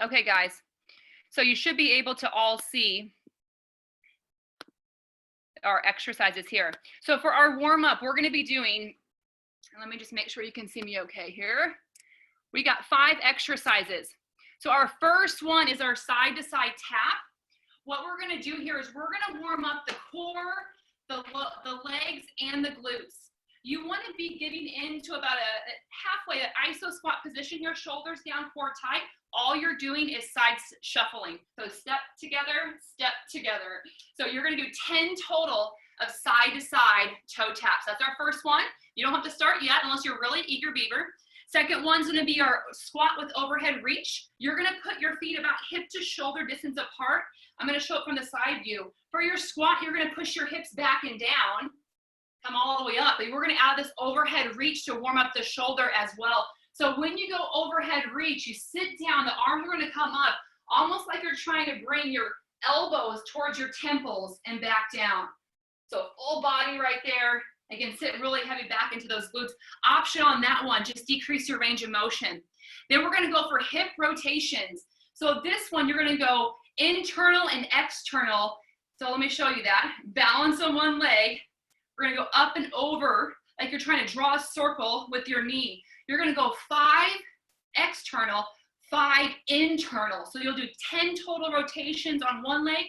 Okay, guys. So you should be able to all see our exercises here. So for our warm up, we're going to be doing, let me just make sure you can see me okay here. We got 5 exercises. So our first one is our side to side tap. What we're going to do here is we're going to warm up the core, the legs, and the glutes. You want to be getting into about a halfway, an iso squat position here, shoulders down, core tight. All you're doing is side shuffling. So step together, step together. So you're going to do 10 total of side to side toe taps. That's our first one. You don't have to start yet unless you're really eager beaver. Second one's going to be our squat with overhead reach. You're going to put your feet about hip to shoulder distance apart. I'm going to show it from the side view. For your squat, you're going to push your hips back and down, come all the way up. But we're going to add this overhead reach to warm up the shoulder as well. So when you go overhead reach, you sit down, the arms are going to come up, almost like you're trying to bring your elbows towards your temples and back down. So full body right there. Again, sit really heavy back into those glutes. Option on that one, just decrease your range of motion. Then we're going to go for hip rotations. So this one, you're going to go internal and external. So let me show you that. Balance on one leg. We're going to go up and over like you're trying to draw a circle with your knee. You're going to go 5 external, 5 internal. So you'll do 10 total rotations on one leg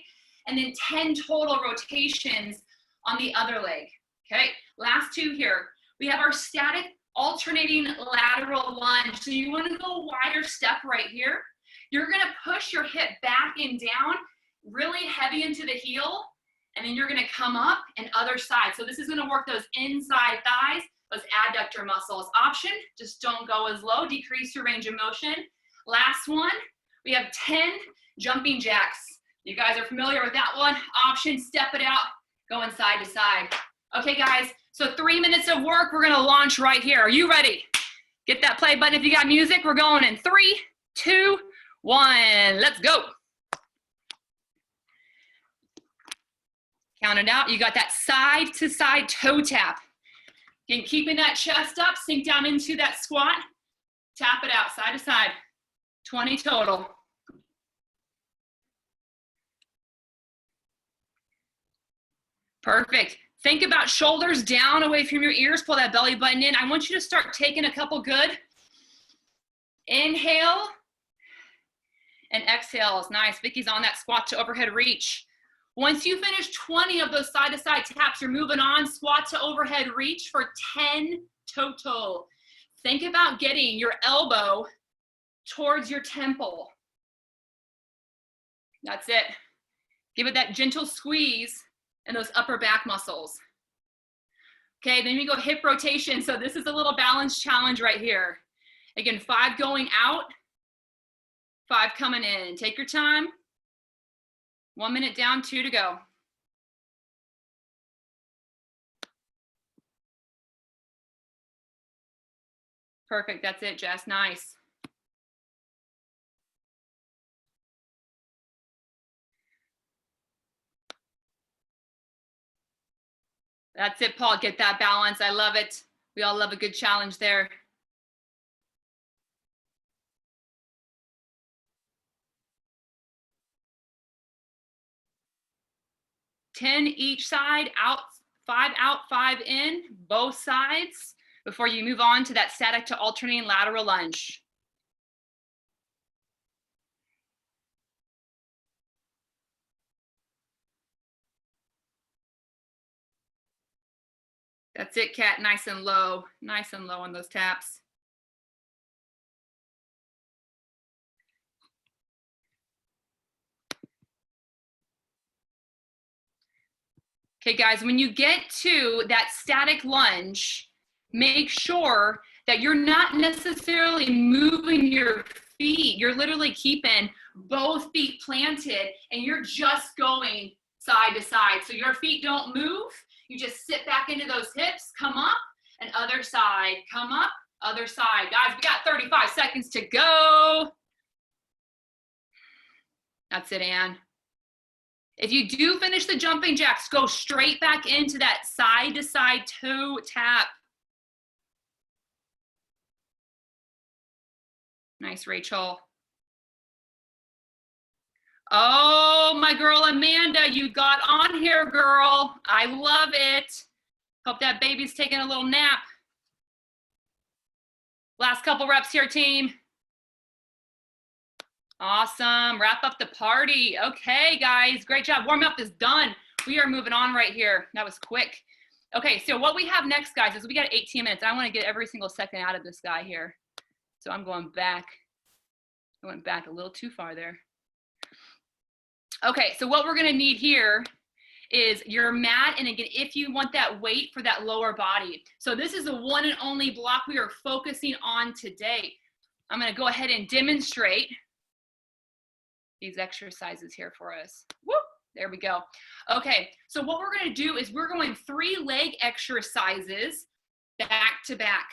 and then 10 total rotations on the other leg. Okay, last 2 here. We have our static alternating lateral lunge. So you want to go wider step right here. You're going to push your hip back and down, really heavy into the heel, and then you're going to come up and other side. So this is going to work those inside thighs, those adductor muscles. Option, just don't go as low, decrease your range of motion. Last one, we have 10 jumping jacks. You guys are familiar with that one. Option, step it out, going side to side. Okay, guys, so 3 minutes of work. We're going to launch right here. Are you ready? Get that play button if you got music. We're going in 3, 2, 1. Let's go. Count it out. You got that side to side toe tap. Again, keeping that chest up, sink down into that squat. Tap it out, side to side. 20 total. Perfect. Think about shoulders down away from your ears. Pull that belly button in. I want you to start taking a couple good inhale and exhales. Nice. Vicky's on that squat to overhead reach. Once you finish 20 of those side to side taps, you're moving on. Squat to overhead reach for 10 total. Think about getting your elbow towards your temple. That's it. Give it that gentle squeeze and those upper back muscles. Okay, then we go hip rotation. So this is a little balance challenge right here. Again, 5 going out, 5 coming in. Take your time. 1 minute down, 2 to go. Perfect, that's it, Jess, nice. That's it, Paul, get that balance. I love it. We all love a good challenge there. Ten each side, out, 5 out, 5 in, both sides, before you move on to that static to alternating lateral lunge. That's it, Kat, nice and low on those taps. Okay, guys, when you get to that static lunge, make sure that you're not necessarily moving your feet. You're literally keeping both feet planted and you're just going side to side. So your feet don't move. You just sit back into those hips, come up, and other side, come up, other side. Guys, we got 35 seconds to go. That's it, Ann. If you do finish the jumping jacks, go straight back into that side to side toe tap. Nice, Rachel. Oh, my girl Amanda, you got on here, girl. I love it. Hope that baby's taking a little nap. Last couple reps here, team. Awesome. Wrap up the party. Okay, guys, great job. Warm up is done. We are moving on right here. That was quick. Okay, so what we have next, guys, is we got 18 minutes. I want to get every single second out of this guy here. So I'm going back. I went back a little too far there. Okay, so what we're gonna need here is your mat, and again, if you want that weight for that lower body. So this is the one and only block we are focusing on today. I'm gonna go ahead and demonstrate these exercises here for us. Woo! There we go. Okay, so what we're gonna do is we're going 3 leg exercises back to back.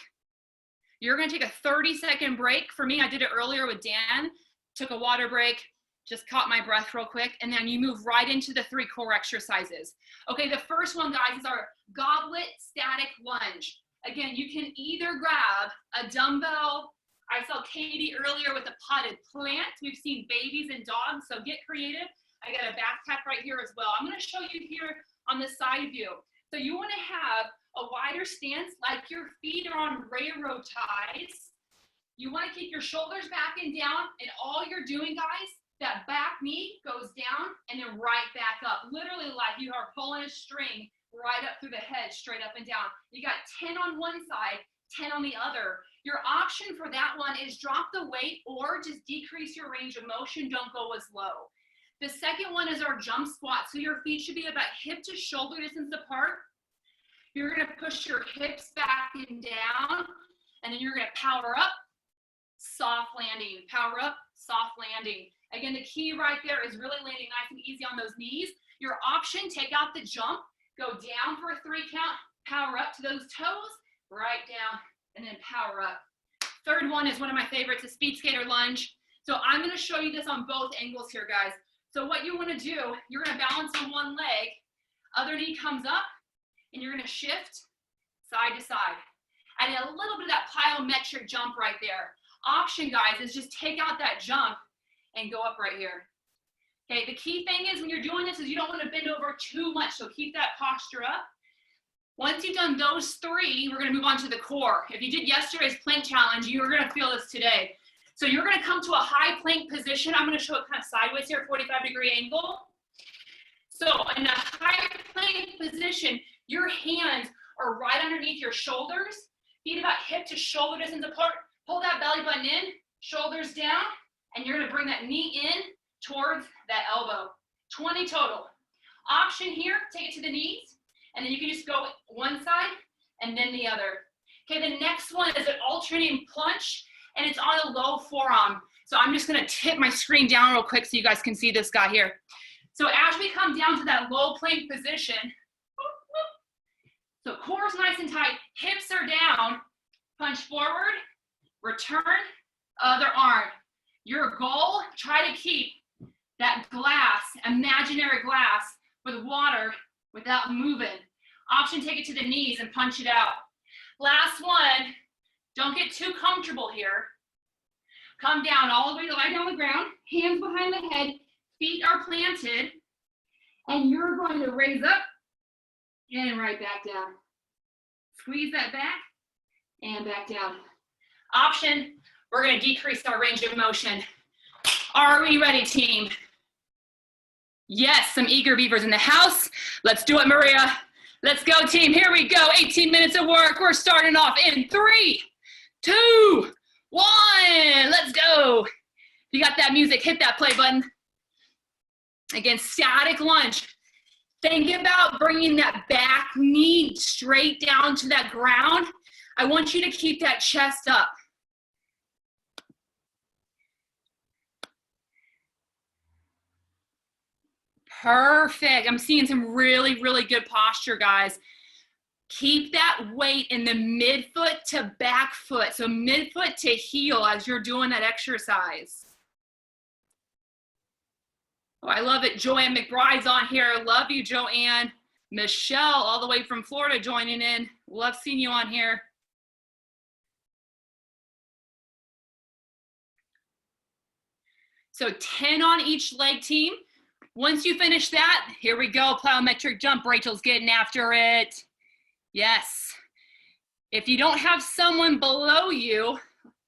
You're gonna take a 30-second break. For me, I did it earlier with Dan, took a water break, just caught my breath real quick, and then you move right into the 3 core exercises. Okay, the first one, guys, is our goblet static lunge. Again, you can either grab a dumbbell. I saw Katie earlier with a potted plant. We've seen babies and dogs, so get creative. I got a backpack right here as well. I'm gonna show you here on the side view. So you wanna have a wider stance, like your feet are on railroad ties. You wanna keep your shoulders back and down, and all you're doing, guys, that back knee goes down and then right back up. Literally like you are pulling a string right up through the head, straight up and down. You got 10 on one side, 10 on the other. Your option for that one is drop the weight or just decrease your range of motion. Don't go as low. The second one is our jump squat. So your feet should be about hip to shoulder distance apart. You're gonna push your hips back and down, and then you're gonna power up, soft landing, power up, soft landing. Again, the key right there is really landing nice and easy on those knees. Your option, take out the jump, go down for a 3 count, power up to those toes, right down, and then power up. Third one is one of my favorites, a speed skater lunge. So I'm gonna show you this on both angles here, guys. So what you wanna do, you're gonna balance on one leg, other knee comes up, and you're gonna shift side to side. Adding a little bit of that plyometric jump right there. Option, guys, is just take out that jump and go up right here. Okay, the key thing is when you're doing this is you don't want to bend over too much, so keep that posture up. Once you've done those 3, we're going to move on to the core. If you did yesterday's plank challenge, you're going to feel this today. So you're going to come to a high plank position. I'm going to show it kind of sideways here, 45-degree angle. So in a high plank position, your hands are right underneath your shoulders, feet about hip to shoulder distance apart. Pull that belly button in, shoulders down, and you're gonna bring that knee in towards that elbow. 20 total. Option here, take it to the knees, and then you can just go one side and then the other. Okay, the next one is an alternating plunge, and it's on a low forearm. So I'm just gonna tip my screen down real quick so you guys can see this guy here. So as we come down to that low plank position, so core's nice and tight, hips are down, punch forward, return, other arm. Your goal, try to keep that glass, imaginary glass, with water without moving. Option, take it to the knees and punch it out. Last one, don't get too comfortable here. Come down all the way, lie down on the ground, hands behind the head, feet are planted, and you're going to raise up and right back down. Squeeze that back and back down. Option, we're going to decrease our range of motion. Are we ready, team? Yes, some eager beavers in the house. Let's do it, Maria. Let's go, team. Here we go. 18 minutes of work. We're starting off in 3, 2, 1. Let's go. If you got that music, hit that play button. Again, static lunge. Think about bringing that back knee straight down to that ground. I want you to keep that chest up. Perfect. I'm seeing some really, really good posture, guys. Keep that weight in the midfoot to back foot. So midfoot to heel as you're doing that exercise. Oh, I love it. Joanne McBride's on here. Love you, Joanne. Michelle, all the way from Florida, joining in. Love seeing you on here. So 10 on each leg, team. Once you finish that, here we go, plyometric jump. Rachel's getting after it. Yes. If you don't have someone below you,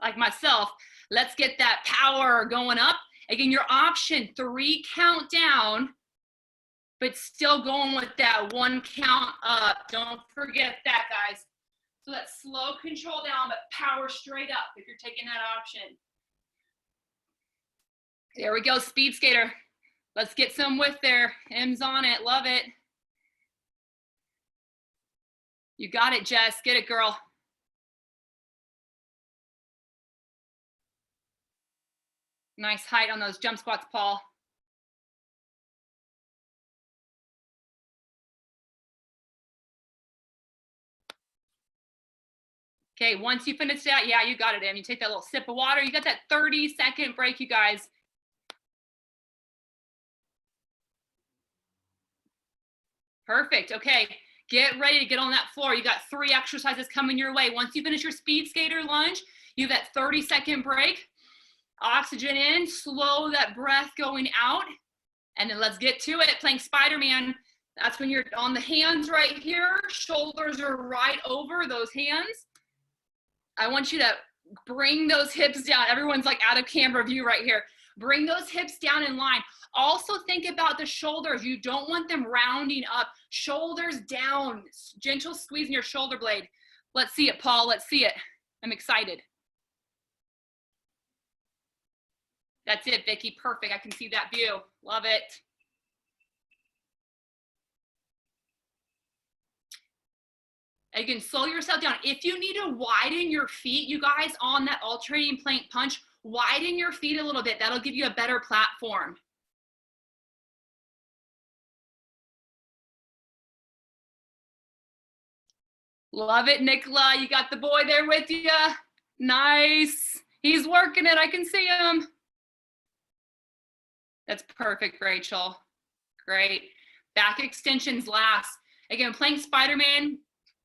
like myself, let's get that power going up. Again, your option, 3 count down, but still going with that 1 count up. Don't forget that, guys. So that slow control down, but power straight up if you're taking that option. There we go, speed skater. Let's get some width there. M's on it, love it. You got it, Jess, get it, girl. Nice height on those jump squats, Paul. Okay, once you finish that, yeah, you got it, Em. You take that little sip of water. You got that 30-second break, you guys. Perfect, okay. Get ready to get on that floor. You got 3 exercises coming your way. Once you finish your speed skater lunge, you have that 30-second break. Oxygen in, slow that breath going out. And then let's get to it, playing Spider-Man. That's when you're on the hands right here. Shoulders are right over those hands. I want you to bring those hips down. Everyone's like out of camera view right here. Bring those hips down in line. Also think about the shoulders. You don't want them rounding up. Shoulders down. Gentle squeeze in your shoulder blade. Let's see it, Paul. Let's see it. I'm excited. That's it, Vicky. Perfect. I can see that view. Love it. Again, slow yourself down. If you need to widen your feet, you guys, on that alternating plank punch, widen your feet a little bit. That'll give you a better platform. Love it, Nicola. You got the boy there with you. Nice. He's working it. I can see him. That's perfect, Rachel. Great. Back extensions last. Again, plank Spider-Man,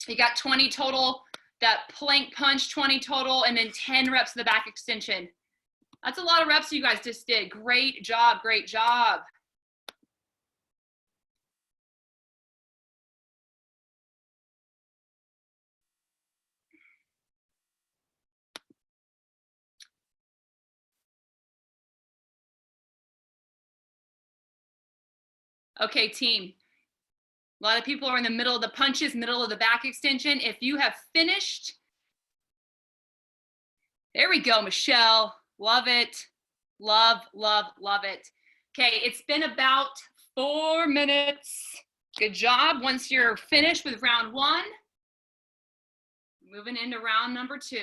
you got 20 total. That plank punch, 20 total, and then 10 reps of the back extension. That's a lot of reps you guys just did. Great job, great job. Okay, team. A lot of people are in the middle of the punches, middle of the back extension. If you have finished, there we go, Michelle. Love it. Love, love, love it. Okay, it's been about 4 minutes. Good job. Once you're finished with round 1, moving into round number 2.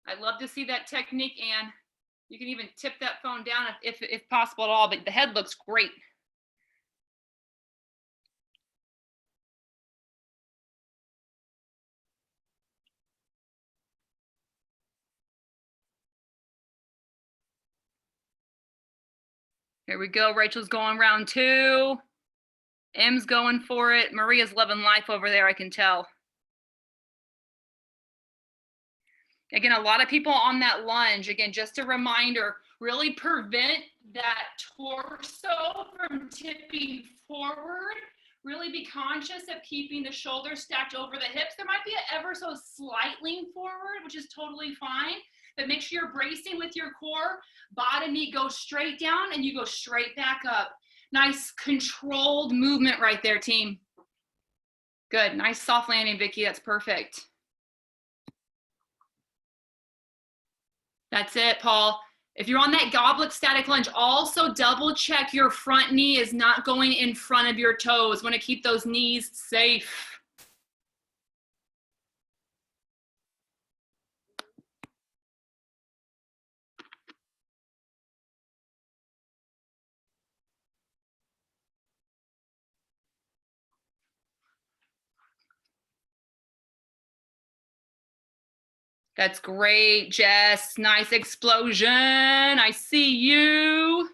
I'd love to see that technique, Anne. You can even tip that phone down if possible at all, but the head looks great. Here we go. Rachel's going round 2. M's going for it. Maria's loving life over there, I can tell. Again, a lot of people on that lunge. Again, just a reminder, really prevent that torso from tipping forward. Really be conscious of keeping the shoulders stacked over the hips. There might be an ever so slight lean forward, which is totally fine, but make sure you're bracing with your core. Bottom knee goes straight down and you go straight back up. Nice controlled movement right there, team. Good, nice soft landing, Vicky, that's perfect. That's it, Paul. If you're on that goblet static lunge, also double check your front knee is not going in front of your toes. Want to keep those knees safe. That's great, Jess. Nice explosion. I see you.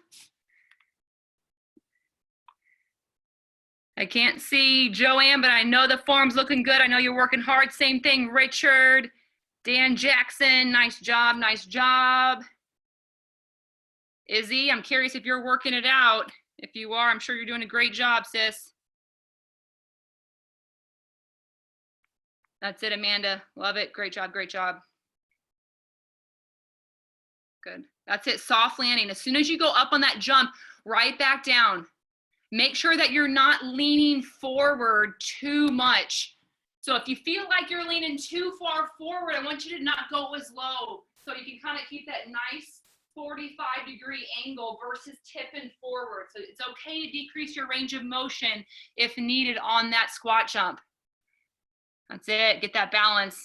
I can't see Joanne, but I know the form's looking good. I know you're working hard. Same thing, Richard. Dan Jackson, nice job, nice job. Izzy, I'm curious if you're working it out. If you are, I'm sure you're doing a great job, sis. That's it, Amanda. Love it. Great job, great job. Good. That's it, soft landing. As soon as you go up on that jump, right back down. Make sure that you're not leaning forward too much. So if you feel like you're leaning too far forward, I want you to not go as low. So you can kind of keep that nice 45-degree angle versus tipping forward. So it's okay to decrease your range of motion if needed on that squat jump. That's it. Get that balance.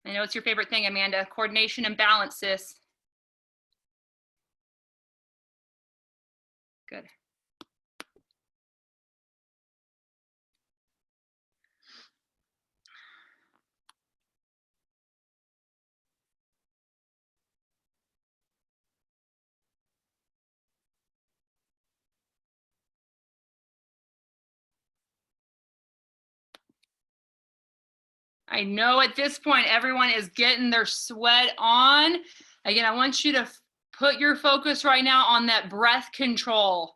I know it's your favorite thing, Amanda. Coordination and balance, sis. Good. I know at this point, everyone is getting their sweat on. Again, I want you to put your focus right now on that breath control.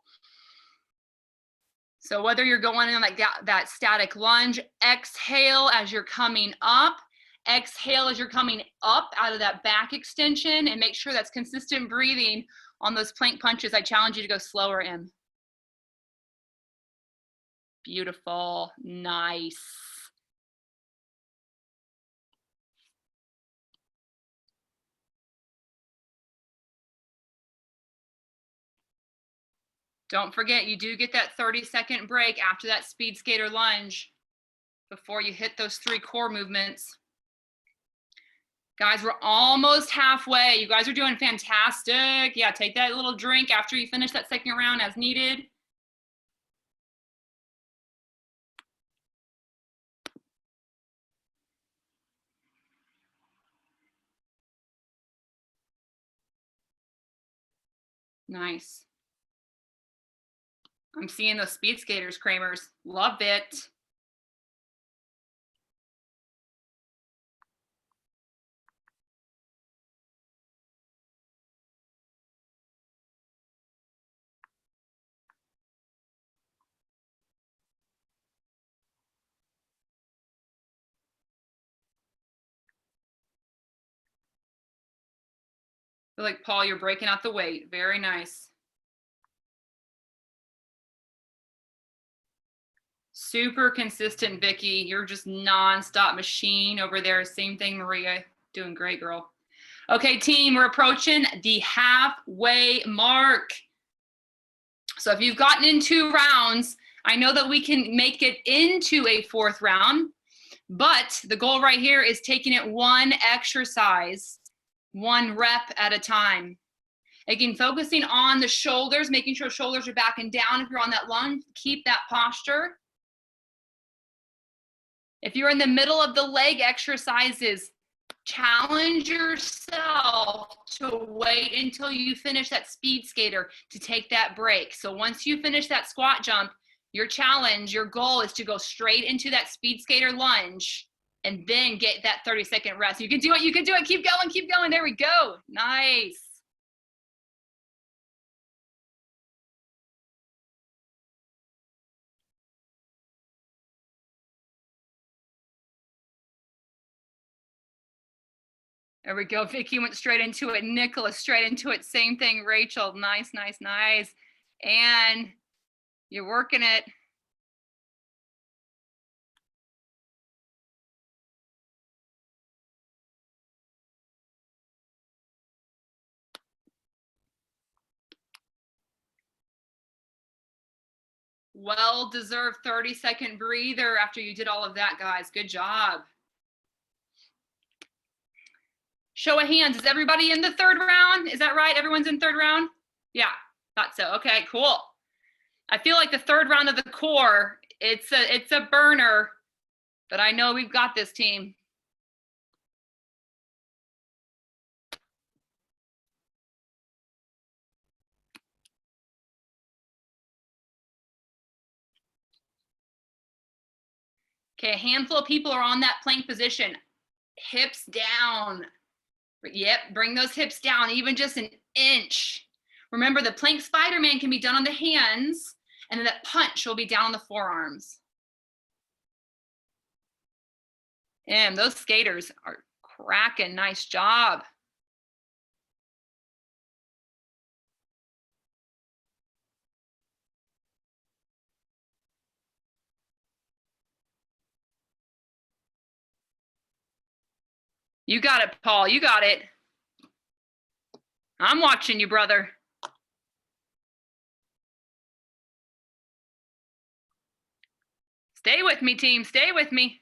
So whether you're going in like that static lunge, exhale as you're coming up, exhale as you're coming up out of that back extension, and make sure that's consistent breathing on those plank punches. I challenge you to go slower in. Beautiful, nice. Don't forget, you do get that 30-second break after that speed skater lunge before you hit those 3 core movements. Guys, we're almost halfway. You guys are doing fantastic. Yeah, take that little drink after you finish that second round as needed. Nice. I'm seeing those speed skaters, Kramers. Love it. I feel like, Paul, you're breaking out the weight. Very nice. Super consistent, Vicky. You're just nonstop machine over there. Same thing, Maria. Doing great, girl. Okay, team, we're approaching the halfway mark. So if you've gotten in 2 rounds, I know that we can make it into a 4th round, but the goal right here is taking it 1 exercise, 1 rep at a time. Again, focusing on the shoulders, making sure shoulders are back and down. If you're on that lunge, keep that posture. If you're in the middle of the leg exercises, challenge yourself to wait until you finish that speed skater to take that break. So once you finish that squat jump, your challenge, your goal is to go straight into that speed skater lunge and then get that 30-second rest. You can do it, you can do it. Keep going, keep going. There we go. Nice. There we go. Vicky went straight into it. Nicholas straight into it. Same thing. Rachel. Nice, nice, nice. And you're working it. Well-deserved 30-second breather after you did all of that, guys. Good job. Show of hands, is everybody in the 3rd round? Is that right? Everyone's in 3rd round? Yeah, thought so. Okay, cool. I feel like the 3rd round of the core, it's a burner, but I know we've got this, team. Okay, a handful of people are on that plank position. Hips down. Yep, bring those hips down, even just an inch. Remember, the plank Spider-Man can be done on the hands, and then that punch will be down on the forearms. And those skaters are cracking. Nice job. You got it, Paul. You got it. I'm watching you, brother. Stay with me, team. Stay with me.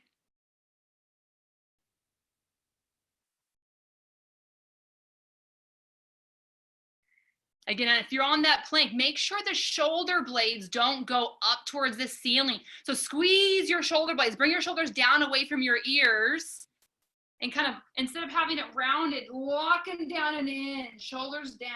Again, if you're on that plank, make sure the shoulder blades don't go up towards the ceiling. So squeeze your shoulder blades. Bring your shoulders down away from your ears. And kind of, instead of having it rounded, lock them down and in. Shoulders down.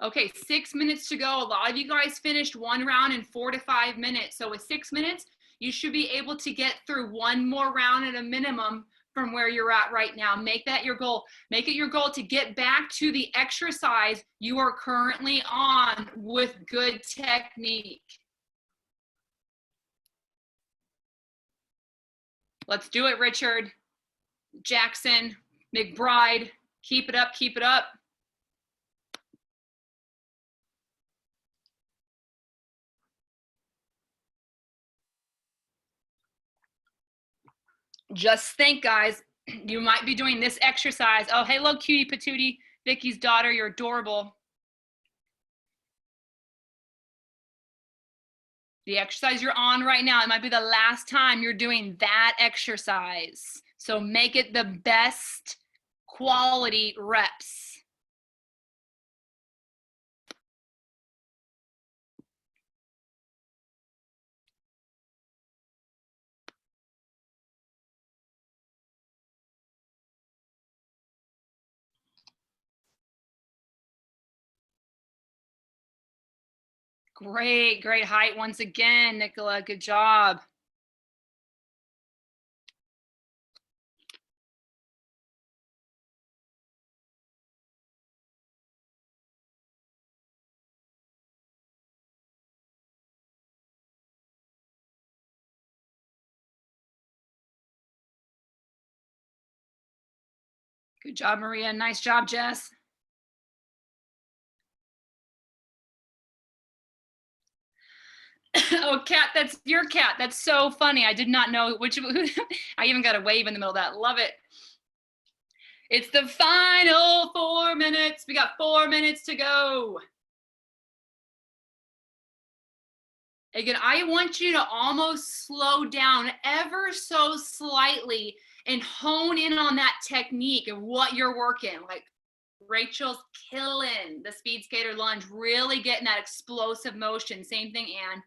Okay, 6 minutes to go. A lot of you guys finished one round in 4 to 5 minutes. So with 6 minutes, you should be able to get through one more round at a minimum from where you're at right now. Make that your goal. Make it your goal to get back to the exercise you are currently on with good technique. Let's do it, Richard, Jackson, McBride. Keep it up, keep it up. Just think, guys, you might be doing this exercise. Oh, hello, cutie patootie, Vicky's daughter, you're adorable. The exercise you're on right now, it might be the last time you're doing that exercise. So make it the best quality reps. Great, great height once again, Nicola. Good job. Good job, Maria. Nice job, Jess. Oh, Kat, that's your cat. That's so funny. I did not know which. I even got a wave in the middle of that. Love it. It's the final 4 minutes. We got 4 minutes to go. Again, I want you to almost slow down ever so slightly and hone in on that technique and what you're working. Like Rachel's killing the speed skater lunge, really getting that explosive motion. Same thing, Anne.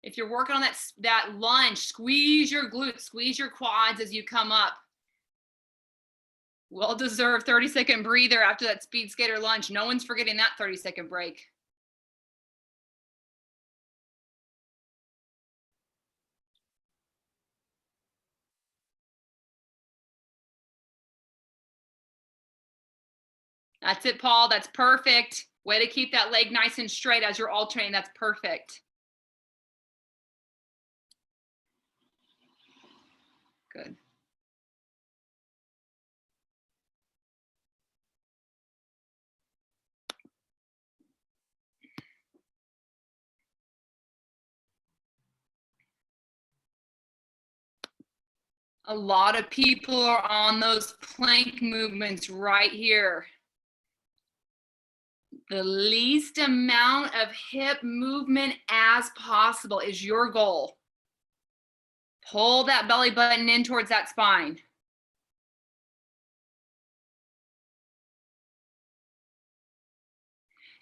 If you're working on that lunge, squeeze your glutes, squeeze your quads as you come up. Well-deserved 30-second breather after that speed skater lunge. No one's forgetting that 30-second break. That's it, Paul. That's perfect. Way to keep that leg nice and straight as you're alternating. That's perfect. Good. A lot of people are on those plank movements right here. The least amount of hip movement as possible is your goal. Pull that belly button in towards that spine.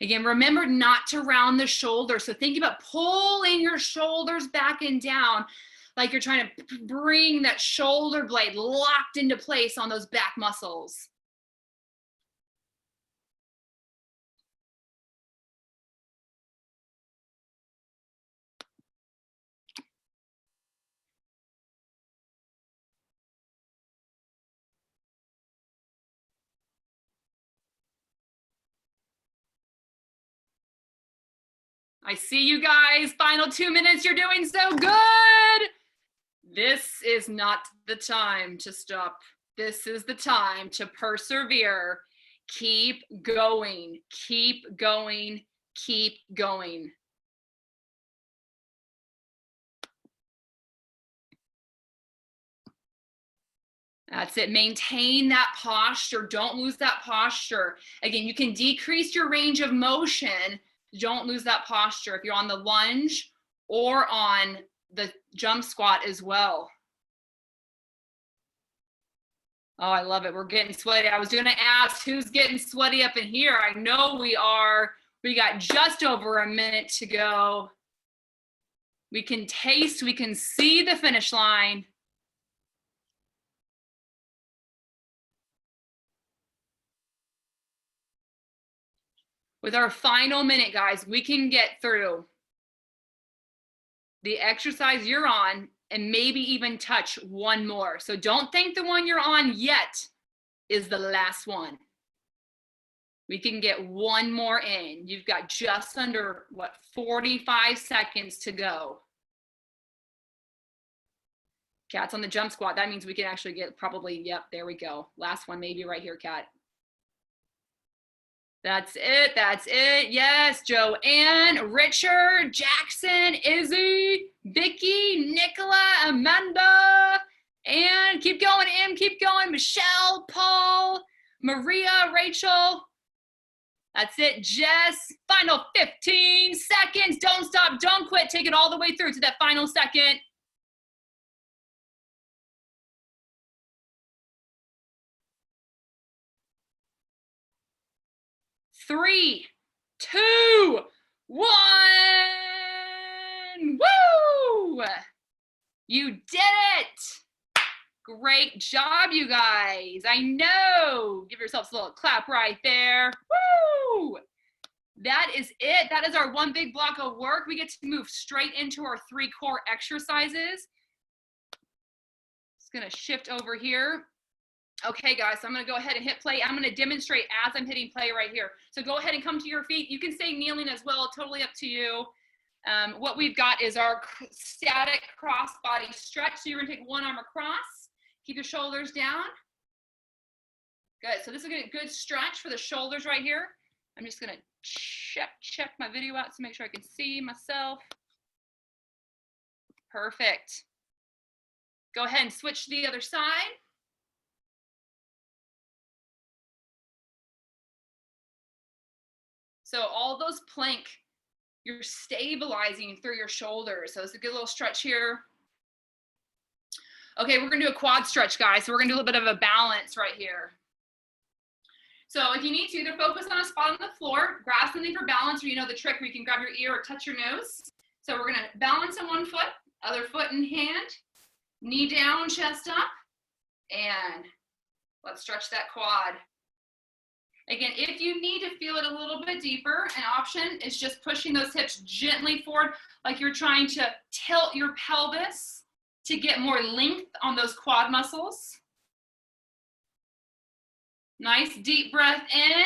Again, remember not to round the shoulders. So think about pulling your shoulders back and down like you're trying to bring that shoulder blade locked into place on those back muscles. I see you guys. Final 2 minutes. You're doing so good. This is not the time to stop. This is the time to persevere. Keep going. Keep going. Keep going. That's it. Maintain that posture. Don't lose that posture. Again, you can decrease your range of motion. Don't lose that posture if you're on the lunge or on the jump squat as well. Oh, I love it. We're getting sweaty. I was going to ask who's getting sweaty up in here. I know we are. We got just over a minute to go. We can taste, we can see the finish line. With our final minute, guys, we can get through the exercise you're on and maybe even touch one more. So don't think the one you're on yet is the last one. We can get one more in. You've got just under, 45 seconds to go. Kat's on the jump squat. That means we can actually get probably, yep, there we go. Last one, maybe right here, Kat. That's it, that's it. Yes, Joanne, Richard, Jackson, Izzy, Vicky, Nicola, Amanda, and keep going, Em, keep going. Michelle, Paul, Maria, Rachel. That's it, Jess. Final 15 seconds. Don't stop, don't quit. Take it all the way through to that final second. Three, two, one. Woo! You did it. Great job, you guys. I know. Give yourselves a little clap right there. Woo! That is it. That is our one big block of work. We get to move straight into our 3 core exercises. Just gonna shift over here. Okay, guys, so I'm gonna go ahead and hit play. I'm gonna demonstrate as I'm hitting play right here. So go ahead and come to your feet. You can stay kneeling as well, totally up to you. What we've got is our static cross body stretch. So you're gonna take one arm across, keep your shoulders down. Good, so this is a good stretch for the shoulders right here. I'm just gonna check my video out to make sure I can see myself. Perfect. Go ahead and switch to the other side. So all those plank, you're stabilizing through your shoulders. So it's a good little stretch here. Okay, we're gonna do a quad stretch, guys. So we're gonna do a little bit of a balance right here. So if you need to, either focus on a spot on the floor, grab something for balance, or you know the trick where you can grab your ear or touch your nose. So we're gonna balance on one foot, other foot in hand, knee down, chest up, and let's stretch that quad. Again, if you need to feel it a little bit deeper, an option is just pushing those hips gently forward, like you're trying to tilt your pelvis to get more length on those quad muscles. Nice deep breath in.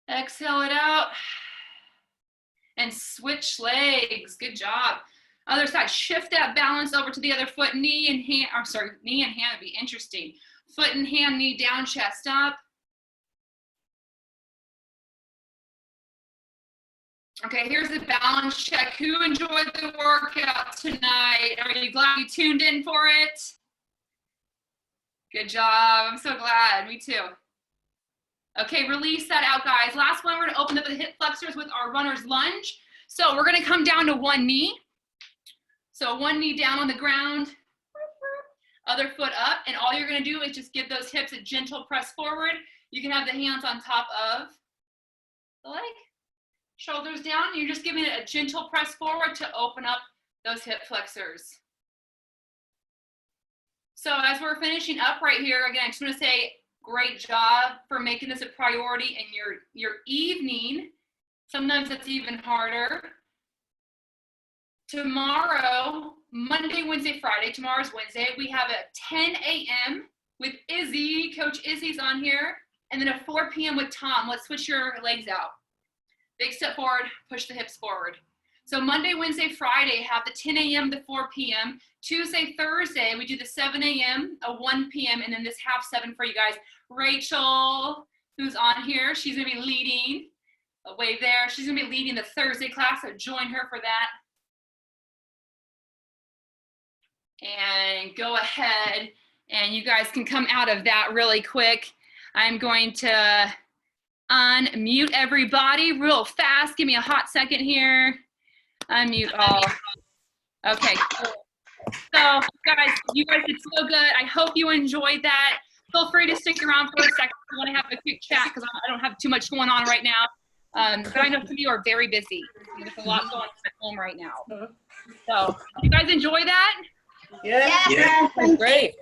Exhale it out. And switch legs. Good job. Other side, shift that balance over to the other foot, knee and hand, or sorry, knee and hand would be interesting. Foot and hand, knee down, chest up. Okay, here's the balance check. Who enjoyed the workout tonight? Are you glad you tuned in for it? Good job, I'm so glad, me too. Okay, release that out, guys. Last one, we're gonna open up the hip flexors with our runner's lunge. So we're gonna come down to one knee. So one knee down on the ground, other foot up, and all you're gonna do is just give those hips a gentle press forward. You can have the hands on top of the leg, shoulders down. You're just giving it a gentle press forward to open up those hip flexors. So as we're finishing up right here, again, I just wanna say, great job for making this a priority in your evening. Sometimes it's even harder. Tomorrow, Monday, Wednesday, Friday, tomorrow's Wednesday, we have a 10 a.m. with Izzy, Coach Izzy's on here, and then a 4 p.m. with Tom. Let's switch your legs out. Big step forward, push the hips forward. So Monday, Wednesday, Friday, have the 10 a.m. to 4 p.m. Tuesday, Thursday, we do the 7 a.m., a 1 p.m., and then this half 7 for you guys. Rachel, who's on here, she's gonna be leading, a wave there. She's gonna be leading the Thursday class, so join her for that. And go ahead, and you guys can come out of that really quick. I'm going to unmute everybody real fast. Give me a hot second here. Unmute all. Okay, cool. So guys, you guys did so good. I hope you enjoyed that. Feel free to stick around for a second if you want to have a quick chat, because I don't have too much going on right now. But I know some of you are very busy. There's a lot going on at home right now. So you guys enjoy that? Yeah. Yeah. Great.